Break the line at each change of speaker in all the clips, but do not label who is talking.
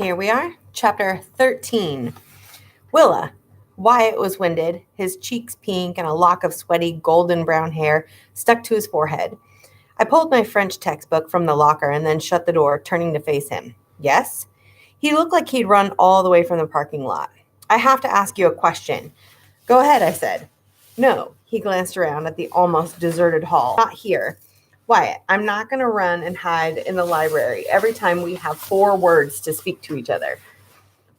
Here we are, chapter 13. Willa. Wyatt was winded, his cheeks pink and a lock of sweaty golden brown hair stuck to his forehead. I pulled my French textbook from the locker and then shut the door, turning to face him. Yes? He looked like he'd run all the way from the parking lot. I have to ask you a question. Go ahead, I said. No, he glanced around at the almost deserted hall. Not here. Wyatt, I'm not going to run and hide in the library every time we have 4 words to speak to each other.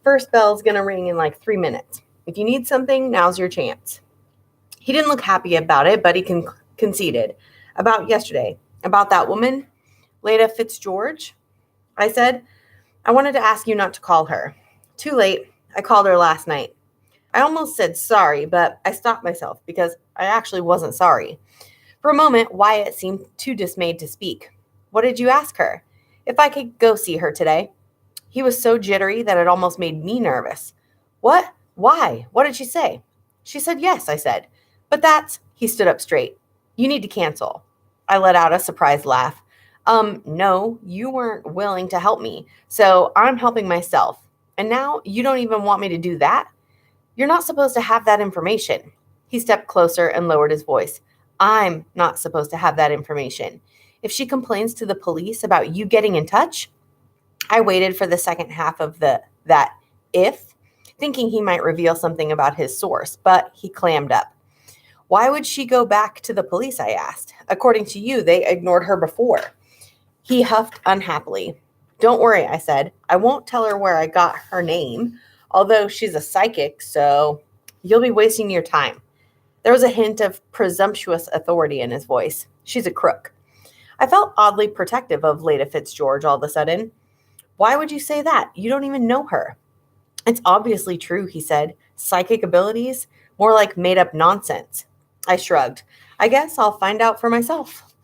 First bell's going to ring in like 3 minutes. If you need something, now's your chance. He didn't look happy about it, but he conceded. About yesterday. About that woman, Leyta Fitzgeorge, I said. I wanted to ask you not to call her. Too late. I called her last night. I almost said sorry, but I stopped myself because I actually wasn't sorry. For a moment, Wyatt seemed too dismayed to speak. What did you ask her? If I could go see her today. He was so jittery that it almost made me nervous. What? Why? What did she say? She said yes, I said. But that's... He stood up straight. You need to cancel. I let out a surprised laugh. No, you weren't willing to help me, so I'm helping myself. And now you don't even want me to do that? You're not supposed to have that information. He stepped closer and lowered his voice. I'm not supposed to have that information. If she complains to the police about you getting in touch... I waited for the second half of that if, thinking he might reveal something about his source, but he clammed up. Why would she go back to the police, I asked. According to you, they ignored her before. He huffed unhappily. Don't worry, I said. I won't tell her where I got her name, although she's a psychic, so you'll be wasting your time. There was a hint of presumptuous authority in his voice. She's a crook. I felt oddly protective of Leyta Fitzgeorge all of a sudden. Why would you say that? You don't even know her. It's obviously true, he said. Psychic abilities? More like made-up nonsense. I shrugged. I guess I'll find out for myself.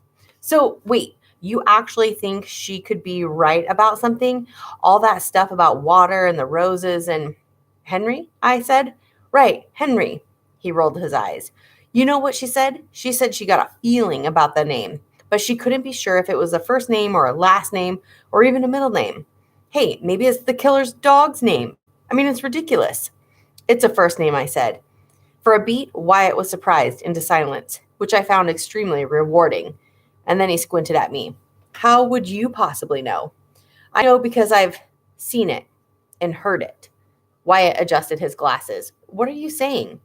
So, wait, you actually think she could be right about something? All that stuff about water and the roses and... Henry? I said. Right, Henry. He rolled his eyes. You know what she said? She said she got a feeling about the name, but she couldn't be sure if it was a first name or a last name or even a middle name. Hey, maybe it's the killer's dog's name. I mean, it's ridiculous. It's a first name, I said. For a beat, Wyatt was surprised into silence, which I found extremely rewarding. And then he squinted at me. How would you possibly know? I know because I've seen it and heard it. Wyatt adjusted his glasses. What are you saying?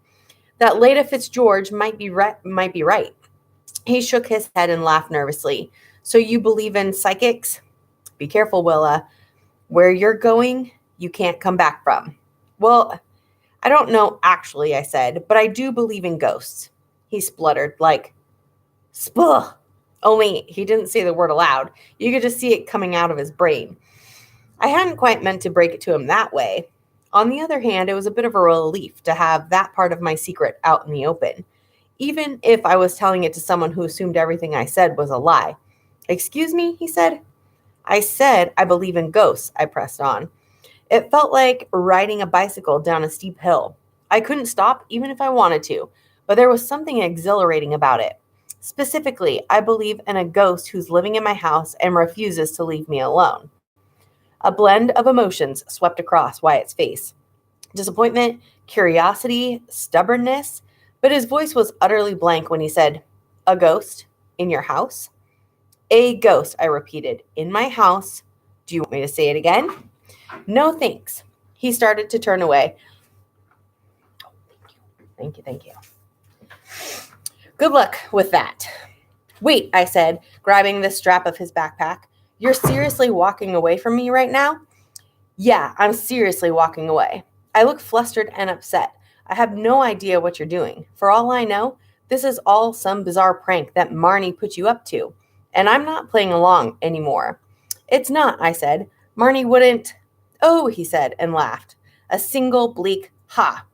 That Leyta Fitzgeorge might be right. He shook his head and laughed nervously. So you believe in psychics? Be careful, Willa. Where you're going, you can't come back from. Well, I don't know actually, I said, but I do believe in ghosts. He spluttered like, spuh. Only he didn't say the word aloud. You could just see it coming out of his brain. I hadn't quite meant to break it to him that way. On the other hand, it was a bit of a relief to have that part of my secret out in the open, even if I was telling it to someone who assumed everything I said was a lie. Excuse me, he said. I said I believe in ghosts, I pressed on. It felt like riding a bicycle down a steep hill. I couldn't stop even if I wanted to, but there was something exhilarating about it. Specifically, I believe in a ghost who's living in my house and refuses to leave me alone. A blend of emotions swept across Wyatt's face. Disappointment, curiosity, stubbornness, but his voice was utterly blank when he said, a ghost in your house? A ghost, I repeated, in my house. Do you want me to say it again? No, thanks. He started to turn away. Thank you. Good luck with that. Wait, I said, grabbing the strap of his backpack. You're seriously walking away from me right now? Yeah, I'm seriously walking away. I look flustered and upset. I have no idea what you're doing. For all I know, this is all some bizarre prank that Marnie put you up to. And I'm not playing along anymore. It's not, I said. Marnie wouldn't... Oh, he said and laughed. A single bleak ha.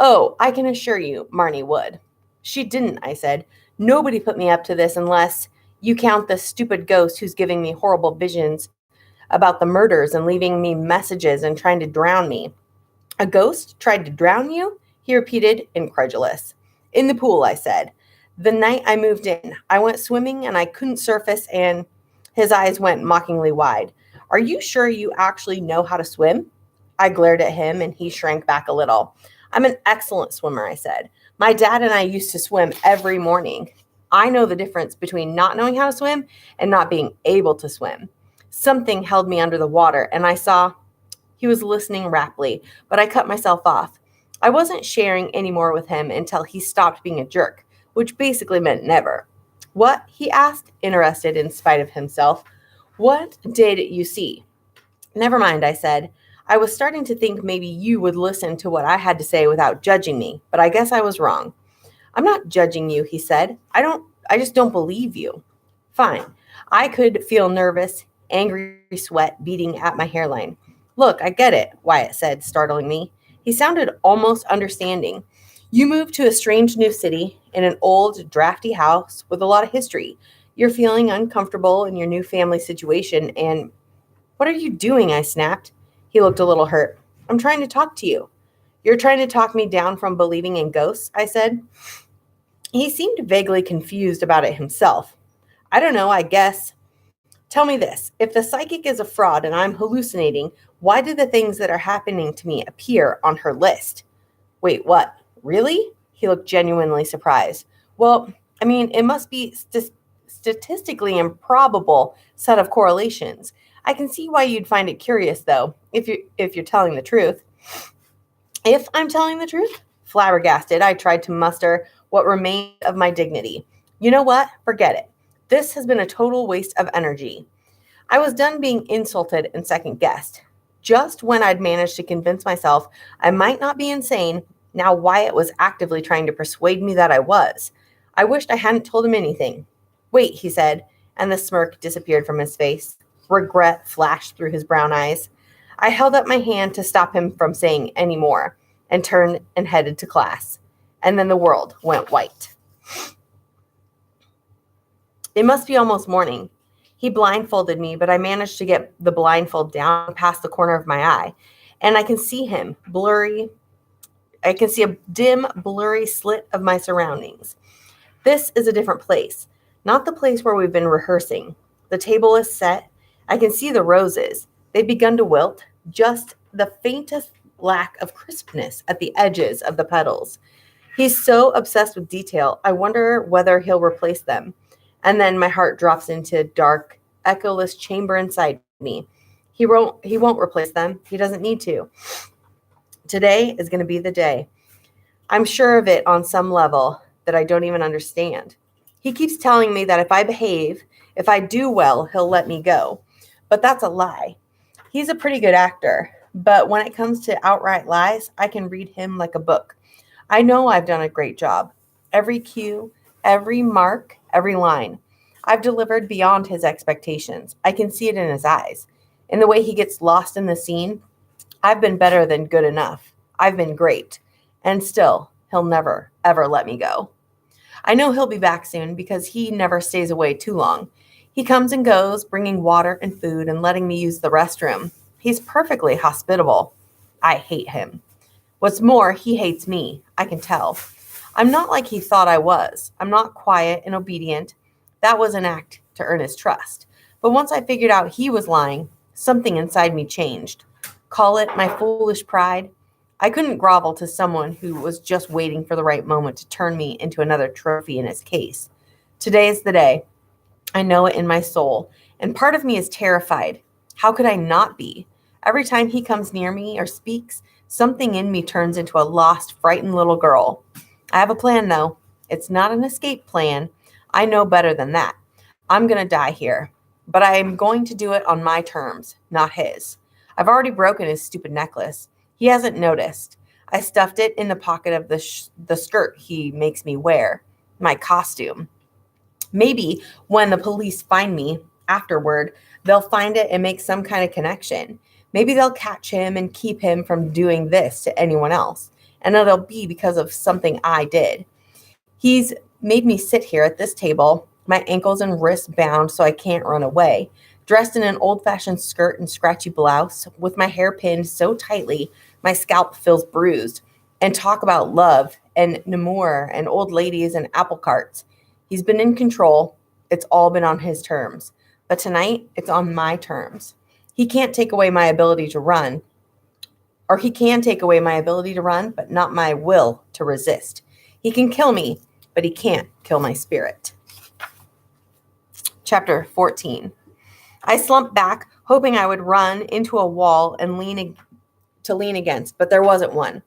Oh, I can assure you Marnie would. She didn't, I said. Nobody put me up to this unless you count the stupid ghost who's giving me horrible visions about the murders and leaving me messages and trying to drown me. A ghost tried to drown you? He repeated, incredulous. In the pool, I said. The night I moved in, I went swimming and I couldn't surface and his eyes went mockingly wide. Are you sure you actually know how to swim? I glared at him and he shrank back a little. I'm an excellent swimmer, I said. My dad and I used to swim every morning. I know the difference between not knowing how to swim and not being able to swim. Something held me under the water, and I saw he was listening raptly, but I cut myself off. I wasn't sharing any more with him until he stopped being a jerk, which basically meant never. What? He asked, interested in spite of himself. What did you see? Never mind, I said. I was starting to think maybe you would listen to what I had to say without judging me, but I guess I was wrong. I'm not judging you, he said. I just don't believe you. Fine. I could feel nervous, angry sweat beating at my hairline. Look, I get it, Wyatt said, startling me. He sounded almost understanding. You moved to a strange new city in an old, drafty house with a lot of history. You're feeling uncomfortable in your new family situation, and what are you doing? I snapped. He looked a little hurt. I'm trying to talk to you. You're trying to talk me down from believing in ghosts, I said. He seemed vaguely confused about it himself. I don't know, I guess. Tell me this. If the psychic is a fraud and I'm hallucinating, why do the things that are happening to me appear on her list? Wait, what? Really? He looked genuinely surprised. Well, I mean, it must be statistically improbable set of correlations. I can see why you'd find it curious, though, if you're telling the truth. If I'm telling the truth? Flabbergasted, I tried to muster what remained of my dignity. You know what? Forget it. This has been a total waste of energy. I was done being insulted and second-guessed. Just when I'd managed to convince myself I might not be insane, now Wyatt was actively trying to persuade me that I was. I wished I hadn't told him anything. Wait, he said, and the smirk disappeared from his face. Regret flashed through his brown eyes. I held up my hand to stop him from saying any more and turned and headed to class. And then the world went white. It must be almost morning. He blindfolded me, but I managed to get the blindfold down past the corner of my eye, and I can see him blurry. I can see a dim, blurry slit of my surroundings. This is a different place, not the place where we've been rehearsing. The table is set. I can see the roses. They've begun to wilt, just the faintest lack of crispness at the edges of the petals. He's so obsessed with detail, I wonder whether he'll replace them. And then my heart drops into dark, echoless chamber inside me. He won't replace them. He doesn't need to. Today is going to be the day. I'm sure of it on some level that I don't even understand. He keeps telling me that if I behave, if I do well, he'll let me go. But that's a lie. He's a pretty good actor, but when it comes to outright lies, I can read him like a book. I know I've done a great job. Every cue, every mark, every line. I've delivered beyond his expectations. I can see it in his eyes. In the way he gets lost in the scene, I've been better than good enough. I've been great. And still, he'll never, ever let me go. I know he'll be back soon because he never stays away too long. He comes and goes, bringing water and food and letting me use the restroom. He's perfectly hospitable. I hate him. What's more, he hates me. I can tell. I'm not like he thought I was. I'm not quiet and obedient. That was an act to earn his trust. But once I figured out he was lying, something inside me changed. Call it my foolish pride. I couldn't grovel to someone who was just waiting for the right moment to turn me into another trophy in his case. Today is the day. I know it in my soul, and part of me is terrified. How could I not be? Every time he comes near me or speaks, something in me turns into a lost, frightened little girl. I have a plan, though. It's not an escape plan. I know better than that. I'm going to die here, but I am going to do it on my terms, not his. I've already broken his stupid necklace. He hasn't noticed. I stuffed it in the pocket of the skirt he makes me wear, my costume. Maybe when the police find me afterward, they'll find it and make some kind of connection. Maybe they'll catch him and keep him from doing this to anyone else. And it'll be because of something I did. He's made me sit here at this table, my ankles and wrists bound so I can't run away, dressed in an old-fashioned skirt and scratchy blouse, with my hair pinned so tightly my scalp feels bruised, and talk about love and Namur and old ladies and apple carts. He's been in control. It's all been on his terms. But tonight, it's on my terms. He can't take away my ability to run, or he can take away my ability to run, but not my will to resist. He can kill me, but he can't kill my spirit. Chapter 14. I slumped back, hoping I would run into a wall and lean against, but there wasn't one.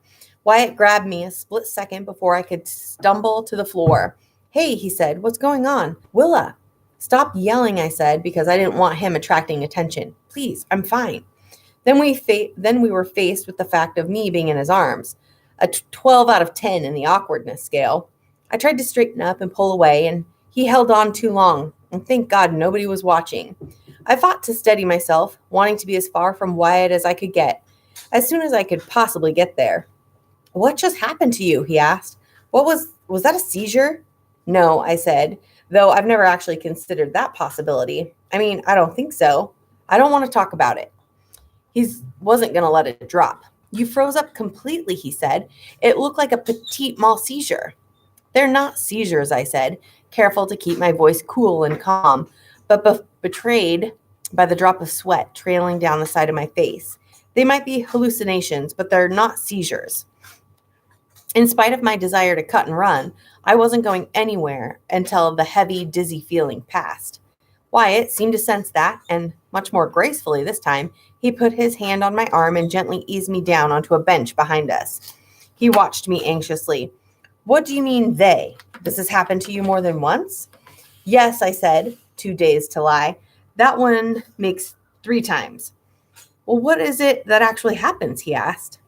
Wyatt grabbed me a split second before I could stumble to the floor. Hey, he said, what's going on? Willa. Stop yelling, I said, because I didn't want him attracting attention. Please, I'm fine. Then we were faced with the fact of me being in his arms, a 12 out of 10 in the awkwardness scale. I tried to straighten up and pull away, and he held on too long, and thank God nobody was watching. I fought to steady myself, wanting to be as far from Wyatt as I could get, as soon as I could possibly get there. What just happened to you? He asked. Was that a seizure? No, I said, though I've never actually considered that possibility. I mean, I don't think so. I don't want to talk about it. He wasn't going to let it drop. You froze up completely, he said. It looked like a petit mal seizure. They're not seizures, I said, careful to keep my voice cool and calm, but betrayed by the drop of sweat trailing down the side of my face. They might be hallucinations, but they're not seizures. In spite of my desire to cut and run, I wasn't going anywhere until the heavy, dizzy feeling passed. Wyatt seemed to sense that, and much more gracefully this time, he put his hand on my arm and gently eased me down onto a bench behind us. He watched me anxiously. What do you mean, they? Does this happen to you more than once? Yes, I said, too dazed to lie. That one makes 3 times. Well, what is it that actually happens? He asked.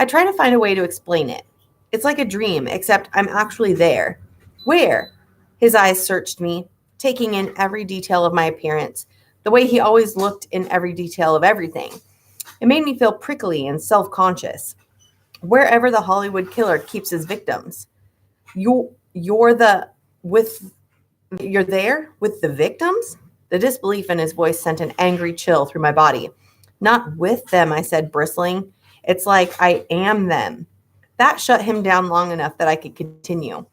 I try to find a way to explain it. It's like a dream, except I'm actually there. Where? His eyes searched me, taking in every detail of my appearance, the way he always looked in every detail of everything. It made me feel prickly and self-conscious. Wherever the Hollywood killer keeps his victims. You're there with the victims? The disbelief in his voice sent an angry chill through my body. Not with them, I said, bristling. It's like I am them. That shut him down long enough that I could continue.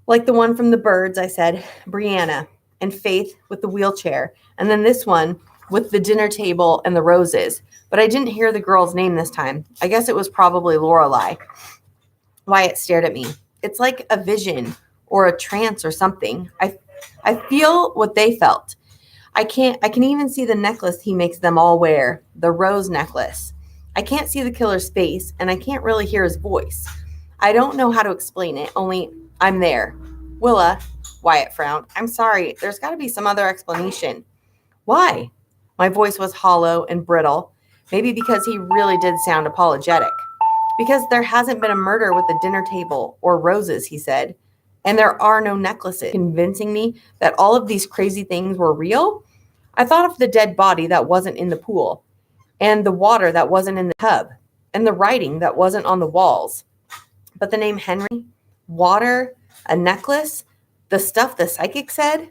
Like the one from the birds, I said, Brianna, and Faith with the wheelchair, and then this one with the dinner table and the roses. But I didn't hear the girl's name this time. I guess it was probably Lorelei. Wyatt stared at me. It's like a vision or a trance or something. I feel what they felt. I can even see the necklace he makes them all wear, the rose necklace. I can't see the killer's face, and I can't really hear his voice. I don't know how to explain it, only I'm there. Willa, Wyatt frowned. I'm sorry, there's got to be some other explanation. Why? My voice was hollow and brittle, maybe because he really did sound apologetic. Because there hasn't been a murder with a dinner table or roses, he said, and there are no necklaces, convincing me that all of these crazy things were real. I thought of the dead body that wasn't in the pool, and the water that wasn't in the tub, and the writing that wasn't on the walls. But the name Henry, water, a necklace, the stuff the psychic said.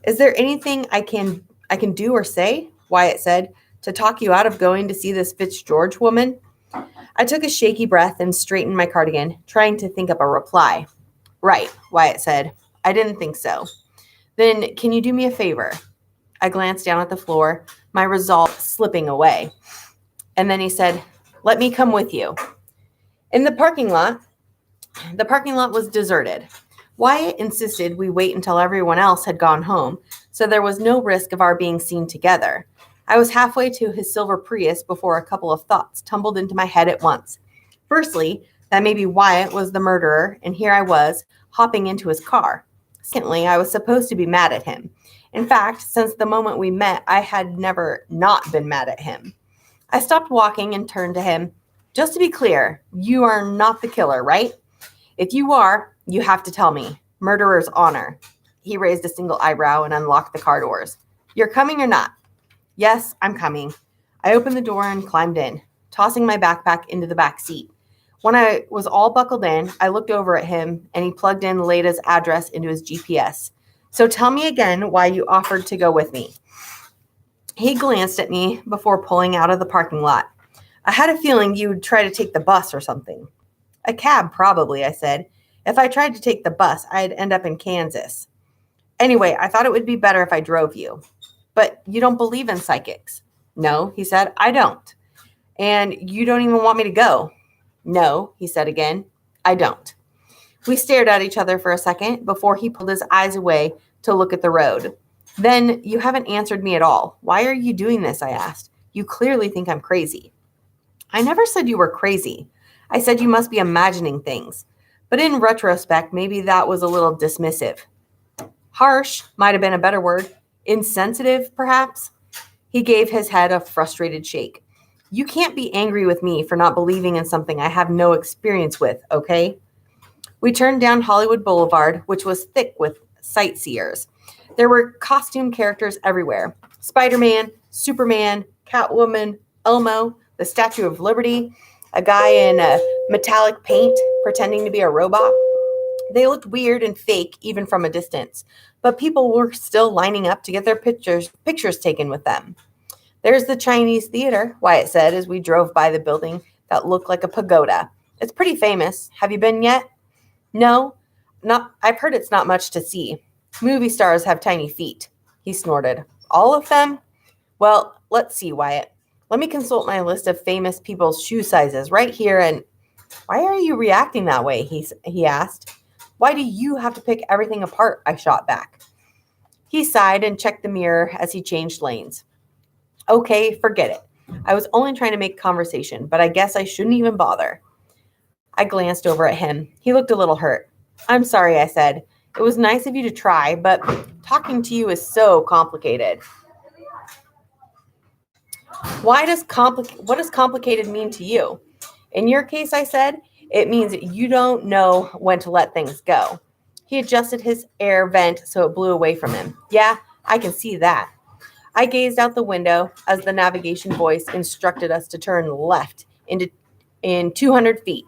Is there anything I can do or say, Wyatt said, to talk you out of going to see this Fitzgeorge woman? I took a shaky breath and straightened my cardigan, trying to think up a reply. Right, Wyatt said. I didn't think so. Then can you do me a favor? I glanced down at the floor, my resolve slipping away. And then he said, let me come with you. In the parking lot was deserted. Wyatt insisted we wait until everyone else had gone home, so there was no risk of our being seen together. I was halfway to his silver Prius before a couple of thoughts tumbled into my head at once. Firstly, that maybe Wyatt was the murderer, and here I was, hopping into his car. Secondly, I was supposed to be mad at him. In fact, since the moment we met, I had never not been mad at him. I stopped walking and turned to him. Just to be clear, you are not the killer, right? If you are, you have to tell me. Murderer's honor. He raised a single eyebrow and unlocked the car doors. You're coming or not? Yes, I'm coming. I opened the door and climbed in, tossing my backpack into the back seat. When I was all buckled in, I looked over at him and he plugged in Leyta's address into his GPS. So tell me again why you offered to go with me. He glanced at me before pulling out of the parking lot. I had a feeling you would try to take the bus or something. A cab, probably, I said. If I tried to take the bus, I'd end up in Kansas. Anyway, I thought it would be better if I drove you. But you don't believe in psychics. No, he said, I don't. And you don't even want me to go? No, he said again, I don't. We stared at each other for a second before he pulled his eyes away to look at the road. Then, you haven't answered me at all. Why are you doing this? I asked. You clearly think I'm crazy. I never said you were crazy. I said you must be imagining things. But in retrospect, maybe that was a little dismissive. Harsh might have been a better word. Insensitive, perhaps? He gave his head a frustrated shake. You can't be angry with me for not believing in something I have no experience with, okay? We turned down Hollywood Boulevard, which was thick with sightseers. There were costume characters everywhere. Spider-Man, Superman, Catwoman, Elmo, the Statue of Liberty, a guy in metallic paint pretending to be a robot. They looked weird and fake even from a distance, but people were still lining up to get their pictures taken with them. There's the Chinese theater, Wyatt said as we drove by the building that looked like a pagoda. It's pretty famous. Have you been yet? No, not. I've heard it's not much to see. Movie stars have tiny feet. He snorted. All of them? Well, let's see, Wyatt. Let me consult my list of famous people's shoe sizes right here. And why are you reacting that way? He asked. Why do you have to pick everything apart? I shot back. He sighed and checked the mirror as he changed lanes. Okay, forget it. I was only trying to make conversation, but I guess I shouldn't even bother. I glanced over at him. He looked a little hurt. I'm sorry, I said. It was nice of you to try, but talking to you is so complicated. What does complicated mean to you? In your case, I said, it means that you don't know when to let things go. He adjusted his air vent so it blew away from him. Yeah, I can see that. I gazed out the window as the navigation voice instructed us to turn left in 200 feet.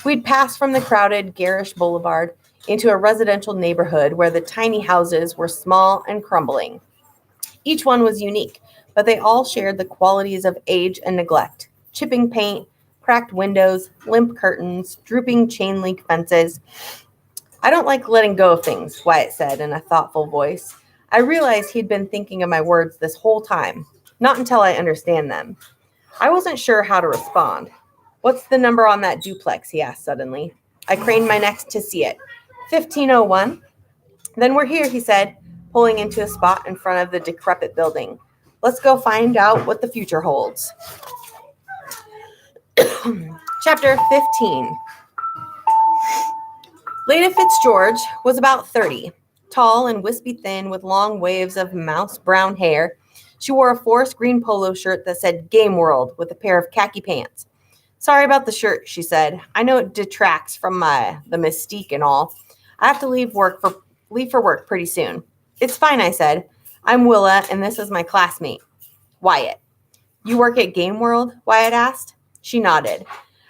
We'd passed from the crowded, garish boulevard into a residential neighborhood where the tiny houses were small and crumbling. Each one was unique, but they all shared the qualities of age and neglect. Chipping paint, cracked windows, limp curtains, drooping chain link fences. I don't like letting go of things, Wyatt said in a thoughtful voice. I realized he'd been thinking of my words this whole time, not until I understand them. I wasn't sure how to respond. What's the number on that duplex? He asked suddenly. I craned my neck to see it. 1501. Then we're here, he said, pulling into a spot in front of the decrepit building. Let's go find out what the future holds. Chapter 15. Leyta Fitzgeorge was about 30, tall and wispy thin with long waves of mouse brown hair. She wore a forest green polo shirt that said Game World with a pair of khaki pants. Sorry about the shirt, she said. I know it detracts from the mystique and all. I have to leave for work pretty soon. It's fine, I said. I'm Willa, and this is my classmate, Wyatt. You work at Game World? Wyatt asked. She nodded.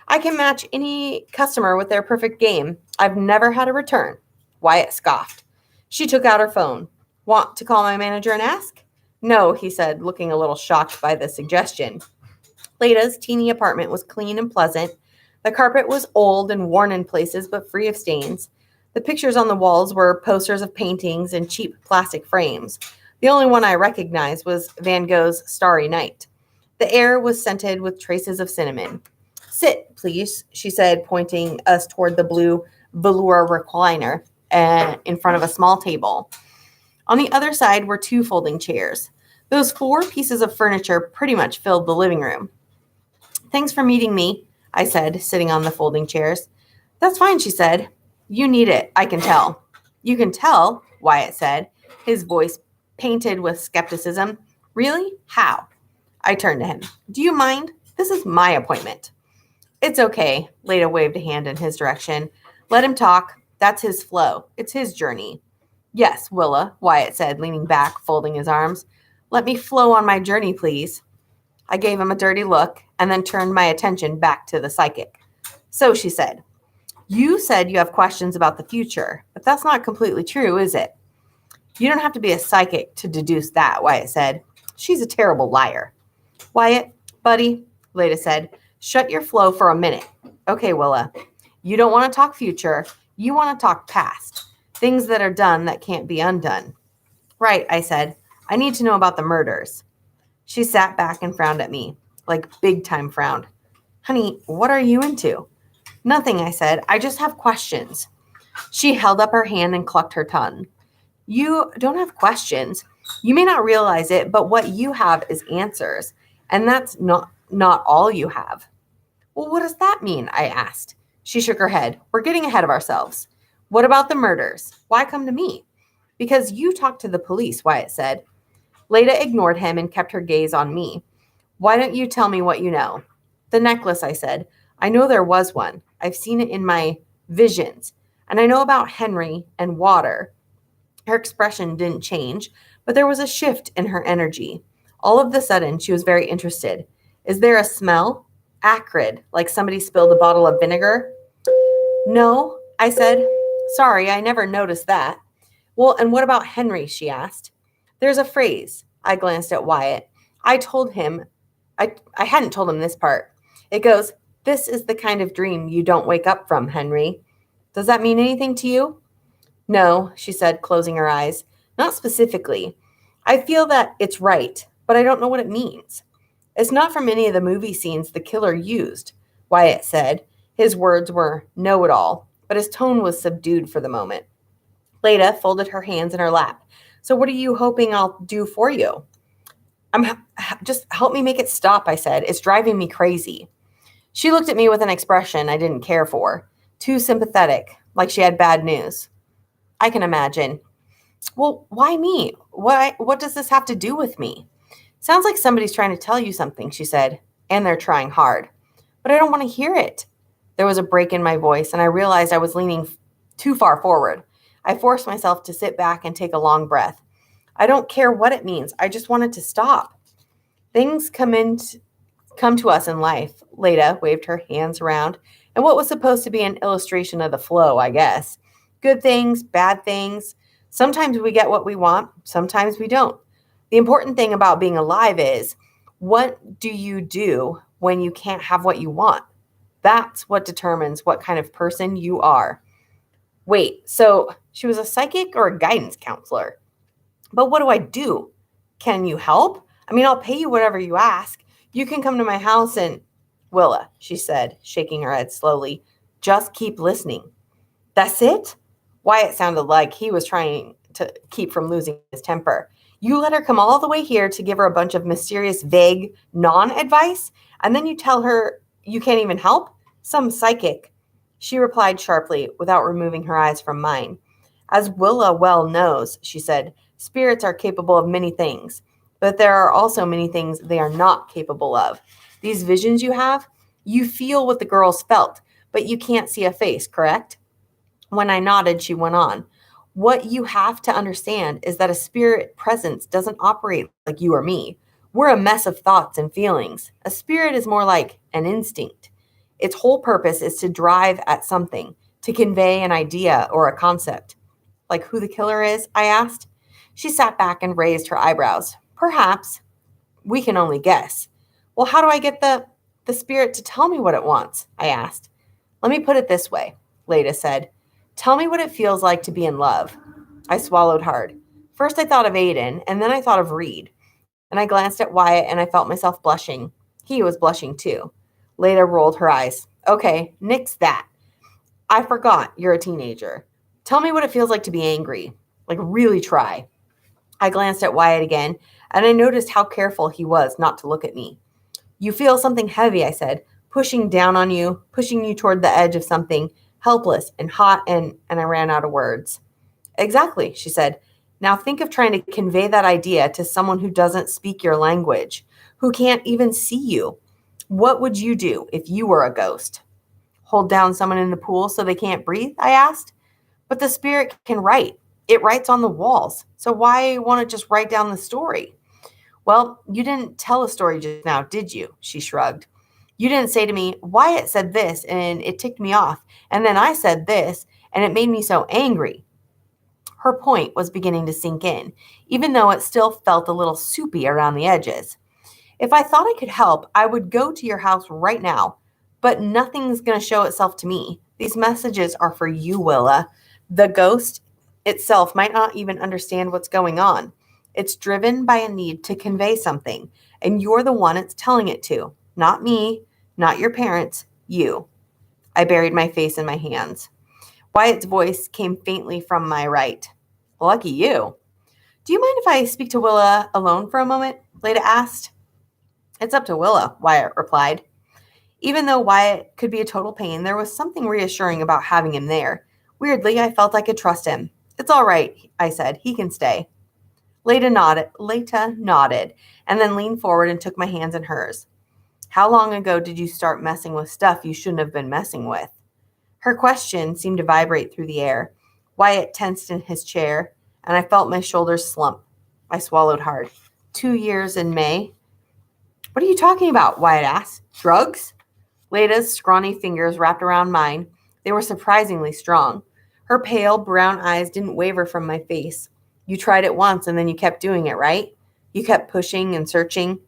I can match any customer with their perfect game. I've never had a return. Wyatt scoffed. She took out her phone. Want to call my manager and ask? No, he said, looking a little shocked by the suggestion. Leyta's teeny apartment was clean and pleasant. The carpet was old and worn in places, but free of stains. The pictures on the walls were posters of paintings in cheap plastic frames. The only one I recognized was Van Gogh's Starry Night. The air was scented with traces of cinnamon. Sit, please, she said, pointing us toward the blue velour recliner in front of a small table. On the other side were two folding chairs. Those 4 pieces of furniture pretty much filled the living room. Thanks for meeting me, I said, sitting on the folding chairs. That's fine, she said. You need it, I can tell. You can tell, Wyatt said, his voice painted with skepticism. Really? How? I turned to him. Do you mind? This is my appointment. It's okay, Leyta waved a hand in his direction. Let him talk. That's his flow. It's his journey. Yes, Willa, Wyatt said, leaning back, folding his arms. Let me flow on my journey, please. I gave him a dirty look and then turned my attention back to the psychic. So, she said, you said you have questions about the future, but that's not completely true, is it? You don't have to be a psychic to deduce that, Wyatt said. She's a terrible liar. Wyatt, buddy, Leyta said, shut your flow for a minute. Okay, Willa, you don't want to talk future. You want to talk past. Things that are done that can't be undone. Right, I said. I need to know about the murders. She sat back and frowned at me, like big time frowned. Honey, what are you into? Nothing, I said. I just have questions. She held up her hand and clucked her tongue. You don't have questions. You may not realize it, but what you have is answers. And that's not all you have. Well, what does that mean? I asked. She shook her head. We're getting ahead of ourselves. What about the murders? Why come to me? Because you talked to the police, Wyatt said. Leyta ignored him and kept her gaze on me. Why don't you tell me what you know? The necklace, I said. I know there was one. I've seen it in my visions. And I know about Henry and water. Her expression didn't change, but there was a shift in her energy. All of a sudden, she was very interested. Is there a smell? Acrid, like somebody spilled a bottle of vinegar? No, I said. Sorry, I never noticed that. Well, and what about Henry? She asked. There's a phrase. I glanced at Wyatt. I hadn't told him this part. It goes, this is the kind of dream you don't wake up from, Henry. Does that mean anything to you? No, she said, closing her eyes. Not specifically. I feel that it's right, but I don't know what it means. It's not from any of the movie scenes the killer used, Wyatt said. His words were know-it-all, but his tone was subdued for the moment. Leyta folded her hands in her lap. So what are you hoping I'll do for you? Just help me make it stop, I said. It's driving me crazy. She looked at me with an expression I didn't care for. Too sympathetic, like she had bad news. I can imagine. Well, why me? What does this have to do with me? Sounds like somebody's trying to tell you something, she said, and they're trying hard. But I don't want to hear it. There was a break in my voice, and I realized I was leaning too far forward. I forced myself to sit back and take a long breath. I don't care what it means. I just want it to stop. Things come to us in life. Leyta waved her hands around, and what was supposed to be an illustration of the flow, I guess. Good things, bad things. Sometimes we get what we want, sometimes we don't. The important thing about being alive is, what do you do when you can't have what you want? That's what determines what kind of person you are. Wait, so she was a psychic or a guidance counselor? But what do I do? Can you help? I mean, I'll pay you whatever you ask. You can come to my house and... Willa, she said, shaking her head slowly, just keep listening. That's it? Wyatt sounded like he was trying to keep from losing his temper. You let her come all the way here to give her a bunch of mysterious, vague, non-advice, and then you tell her you can't even help? Some psychic. She replied sharply, without removing her eyes from mine. As Willa well knows, she said, spirits are capable of many things, but there are also many things they are not capable of. These visions you have, you feel what the girls felt, but you can't see a face, correct? When I nodded, she went on. What you have to understand is that a spirit presence doesn't operate like you or me. We're a mess of thoughts and feelings. A spirit is more like an instinct. Its whole purpose is to drive at something, to convey an idea or a concept. Like who the killer is? I asked. She sat back and raised her eyebrows. Perhaps. We can only guess. Well, how do I get the spirit to tell me what it wants? I asked. Let me put it this way, Leyta said. Tell me what it feels like to be in love. I swallowed hard. First I thought of Aiden, and then I thought of Reed. And I glanced at Wyatt, and I felt myself blushing. He was blushing too. Leyta rolled her eyes. Okay, nix that. I forgot you're a teenager. Tell me what it feels like to be angry. Like, really try. I glanced at Wyatt again, and I noticed how careful he was not to look at me. You feel something heavy, I said, pushing down on you, pushing you toward the edge of something, helpless and hot, and I ran out of words. Exactly, she said. Now think of trying to convey that idea to someone who doesn't speak your language, who can't even see you. What would you do if you were a ghost? Hold down someone in the pool so they can't breathe? I asked. But the spirit can write. It writes on the walls. So why want to just write down the story? Well, you didn't tell a story just now, did you? She shrugged. You didn't say to me, Wyatt said this and it ticked me off. And then I said this and it made me so angry. Her point was beginning to sink in, even though it still felt a little soupy around the edges. If I thought I could help, I would go to your house right now, but nothing's going to show itself to me. These messages are for you, Willa. The ghost itself might not even understand what's going on. It's driven by a need to convey something, and you're the one it's telling it to. Not me, not your parents, you. I buried my face in my hands. Wyatt's voice came faintly from my right. Lucky you. Do you mind if I speak to Willa alone for a moment? Leyta asked. It's up to Willa, Wyatt replied. Even though Wyatt could be a total pain, there was something reassuring about having him there. Weirdly, I felt I could trust him. It's all right, I said. He can stay. Leyta nodded and then leaned forward and took my hands in hers. How long ago did you start messing with stuff you shouldn't have been messing with? Her question seemed to vibrate through the air. Wyatt tensed in his chair, and I felt my shoulders slump. I swallowed hard. 2 years in May. What are you talking about? Wyatt asked. Drugs? Leyta's scrawny fingers wrapped around mine. They were surprisingly strong. Her pale brown eyes didn't waver from my face. You tried it once and then you kept doing it, right? You kept pushing and searching.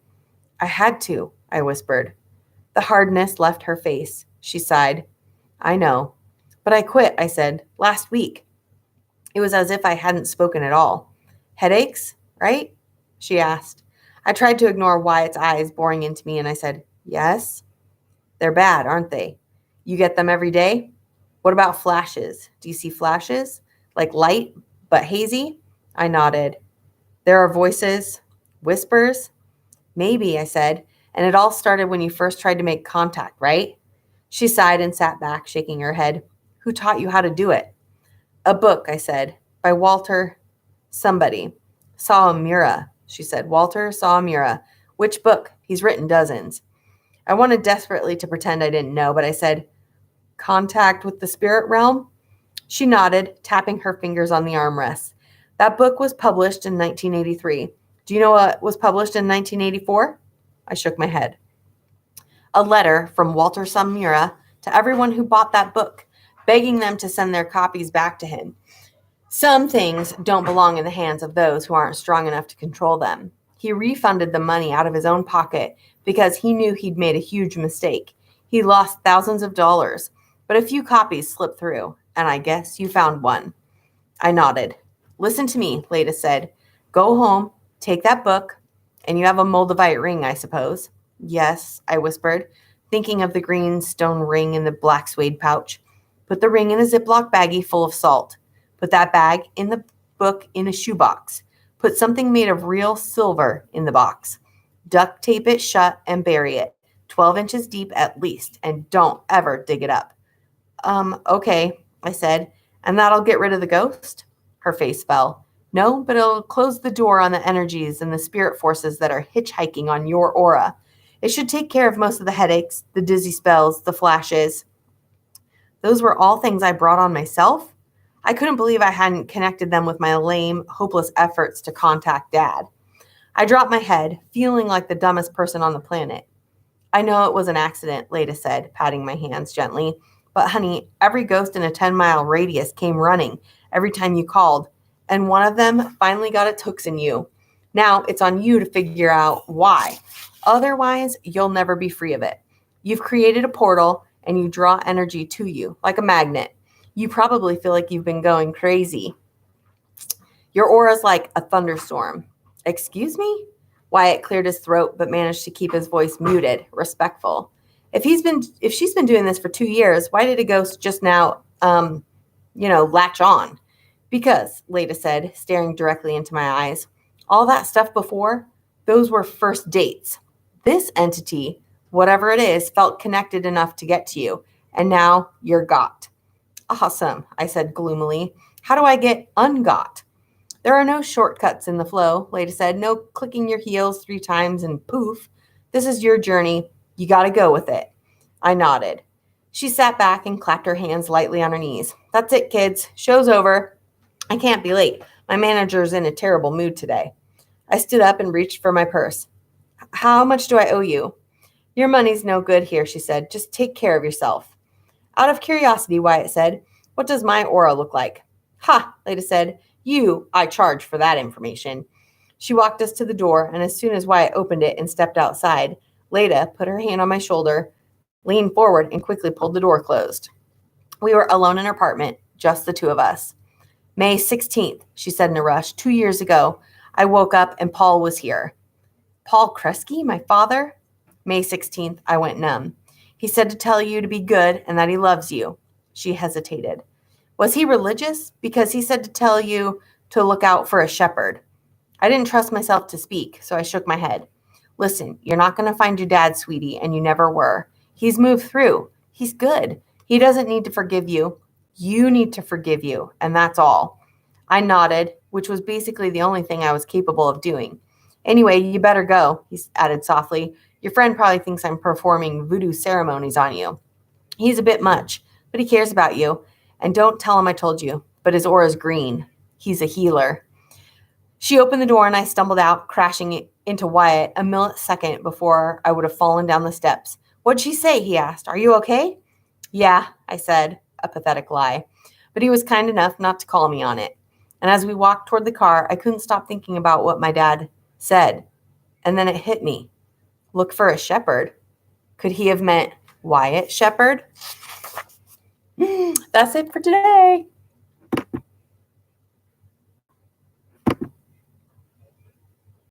I had to, I whispered. The hardness left her face. She sighed. I know. But I quit, I said, last week. It was as if I hadn't spoken at all. Headaches, right? She asked. I tried to ignore Wyatt's eyes boring into me, and I said, yes. They're bad, aren't they? You get them every day? What about flashes? Do you see flashes? Like light, but hazy? I nodded. There are voices, whispers? Maybe, I said. And it all started when you first tried to make contact, right? She sighed and sat back, shaking her head. Who taught you how to do it? A book, I said, by Walter somebody. Sawamura, she said. Walter Sawamura. Which book? He's written dozens. I wanted desperately to pretend I didn't know, but I said, Contact with the Spirit Realm? She nodded, tapping her fingers on the armrests. That book was published in 1983. Do you know what was published in 1984? I shook my head. A letter from Walter Sawamura to everyone who bought that book, begging them to send their copies back to him. Some things don't belong in the hands of those who aren't strong enough to control them. He refunded the money out of his own pocket because he knew he'd made a huge mistake. He lost thousands of dollars, but a few copies slipped through, and I guess you found one. I nodded. Listen to me, Leyta said. Go home, take that book, and you have a Moldavite ring, I suppose. Yes, I whispered, thinking of the green stone ring in the black suede pouch. Put the ring in a Ziploc baggie full of salt. Put that bag in the book in a shoebox. Put something made of real silver in the box. Duct tape it shut and bury it, 12 inches deep at least, and don't ever dig it up. Okay, I said, and that'll get rid of the ghost? Her face fell. No, but it'll close the door on the energies and the spirit forces that are hitchhiking on your aura. It should take care of most of the headaches, the dizzy spells, the flashes. Those were all things I brought on myself? I couldn't believe I hadn't connected them with my lame, hopeless efforts to contact Dad. I dropped my head, feeling like the dumbest person on the planet. I know it was an accident, Leyta said, patting my hands gently. But honey, every ghost in a 10-mile radius came running every time you called, and one of them finally got its hooks in you. Now it's on you to figure out why. Otherwise, you'll never be free of it. You've created a portal, and you draw energy to you, like a magnet. You probably feel like you've been going crazy. Your aura's like a thunderstorm. Excuse me? Wyatt cleared his throat, but managed to keep his voice muted, respectful. If she's been doing this for 2 years, why did a ghost just now, latch on? Because, Leyta said, staring directly into my eyes, all that stuff before, those were first dates. This entity, whatever it is, felt connected enough to get to you, and now you're got. Awesome, I said gloomily. How do I get ungot? There are no shortcuts in the flow, Leyta said. No clicking your heels 3 times and poof. This is your journey. You got to go with it. I nodded. She sat back and clapped her hands lightly on her knees. That's it, kids. Show's over. I can't be late. My manager's in a terrible mood today. I stood up and reached for my purse. How much do I owe you? Your money's no good here, she said. Just take care of yourself. Out of curiosity, Wyatt said, what does my aura look like? Ha, Leyta said. I charge for that information. She walked us to the door, and as soon as Wyatt opened it and stepped outside, Leyta put her hand on my shoulder, leaned forward, and quickly pulled the door closed. We were alone in her apartment, just the two of us. May 16th, she said in a rush, 2 years ago, I woke up and Paul was here. Paul Kresge, my father? May 16th, I went numb. He said to tell you to be good and that he loves you. She hesitated. Was he religious? Because he said to tell you to look out for a shepherd. I didn't trust myself to speak, so I shook my head. Listen, you're not going to find your dad, sweetie, and you never were. He's moved through. He's good. He doesn't need to forgive you. You need to forgive you, and that's all. I nodded, which was basically the only thing I was capable of doing. Anyway, you better go, he added softly. Your friend probably thinks I'm performing voodoo ceremonies on you. He's a bit much, but he cares about you. And don't tell him I told you, but his aura's green. He's a healer. She opened the door and I stumbled out, crashing into Wyatt a millisecond before I would have fallen down the steps. What'd she say? He asked. Are you okay? Yeah, I said, a pathetic lie. But he was kind enough not to call me on it. And as we walked toward the car, I couldn't stop thinking about what my dad said. And then it hit me. Look for a shepherd. Could he have meant Wyatt Shepherd? That's it for today.